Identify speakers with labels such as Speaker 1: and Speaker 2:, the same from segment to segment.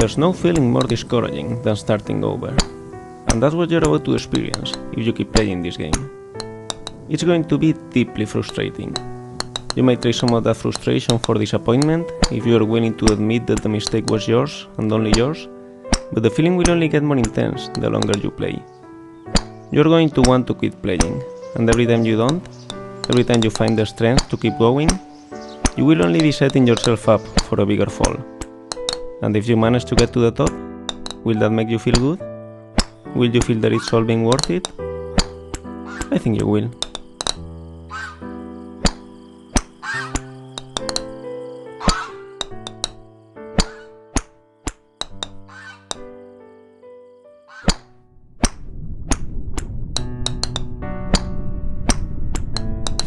Speaker 1: There's no feeling more discouraging than starting over. And that's what you're about to experience if you keep playing this game. It's going to be deeply frustrating. You may trade some of that frustration for disappointment if you are willing to admit that the mistake was yours and only yours, but the feeling will only get more intense the longer you play. You're going to want to quit playing, and every time you don't, every time you find the strength to keep going, you will only be setting yourself up for a bigger fall. And if you manage to get to the top, will that make you feel good? Will you feel that it's all being worth it? I think you will.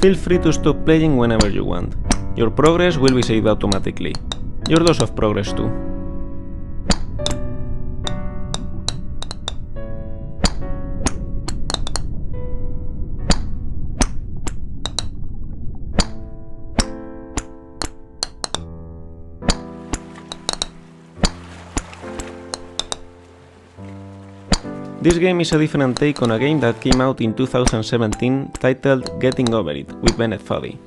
Speaker 1: Feel free to stop playing whenever you want. Your progress will be saved automatically. Your dose of progress too. This game is a different take on a game that came out in 2017 titled Getting Over It with Bennett Foddy.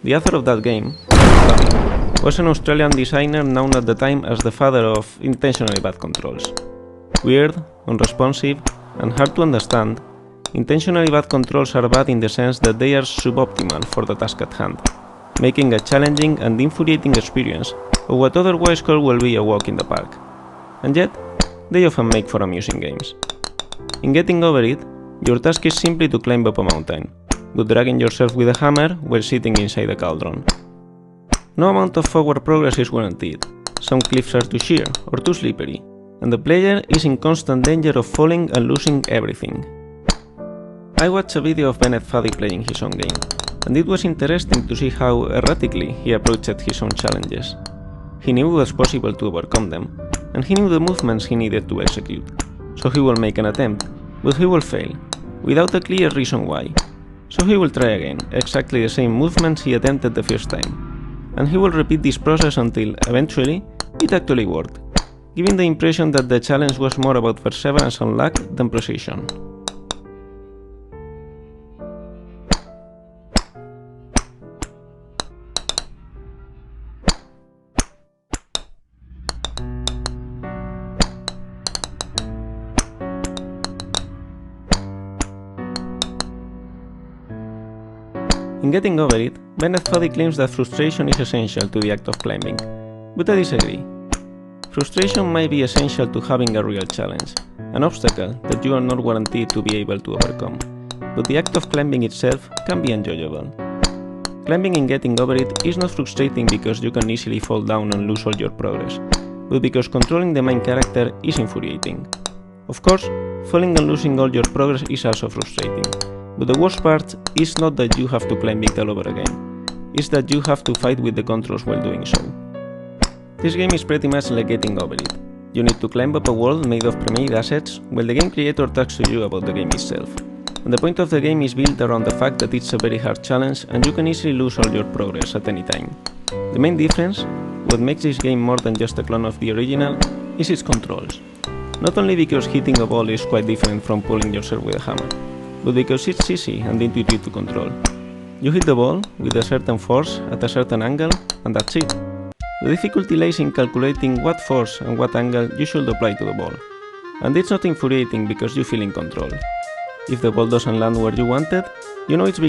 Speaker 1: The author of that game, Foddy, was an Australian designer known at the time as the father of intentionally bad controls. Weird, unresponsive, and hard to understand, intentionally bad controls are bad in the sense that they are suboptimal for the task at hand, making a challenging and infuriating experience of what otherwise could well be a walk in the park. And yet, they often make for amusing games. In Getting Over It, your task is simply to climb up a mountain, good dragging yourself with a hammer while sitting inside a cauldron. No amount of forward progress is guaranteed, some cliffs are too sheer or too slippery, and the player is in constant danger of falling and losing everything. I watched a video of Bennett Foddy playing his own game, and it was interesting to see how erratically he approached his own challenges. He knew it was possible to overcome them, and he knew the movements he needed to execute. So he will make an attempt, but he will fail, without a clear reason why. So he will try again, exactly the same movements he attempted the first time. And he will repeat this process until, eventually, it actually worked, giving the impression that the challenge was more about perseverance and luck than precision. In Getting Over It, Bennett Foddy claims that frustration is essential to the act of climbing, but I disagree. Frustration might be essential to having a real challenge, an obstacle that you are not guaranteed to be able to overcome, but the act of climbing itself can be enjoyable. Climbing in Getting Over It is not frustrating because you can easily fall down and lose all your progress, but because controlling the main character is infuriating. Of course, falling and losing all your progress is also frustrating. But the worst part is not that you have to climb it all over again, it's that you have to fight with the controls while doing so. This game is pretty much like Getting Over It. You need to climb up a wall made of pre-made assets while the game creator talks to you about the game itself. And the point of the game is built around the fact that it's a very hard challenge and you can easily lose all your progress at any time. The main difference, what makes this game more than just a clone of the original, is its controls. Not only because hitting a ball is quite different from pulling yourself with a hammer, but because it's easy and intuitive to control. You hit the ball with a certain force at a certain angle, and that's it. The difficulty lies in calculating what force and what angle you should apply to the ball. And it's not infuriating because you feel in control. If the ball doesn't land where you wanted, you know it's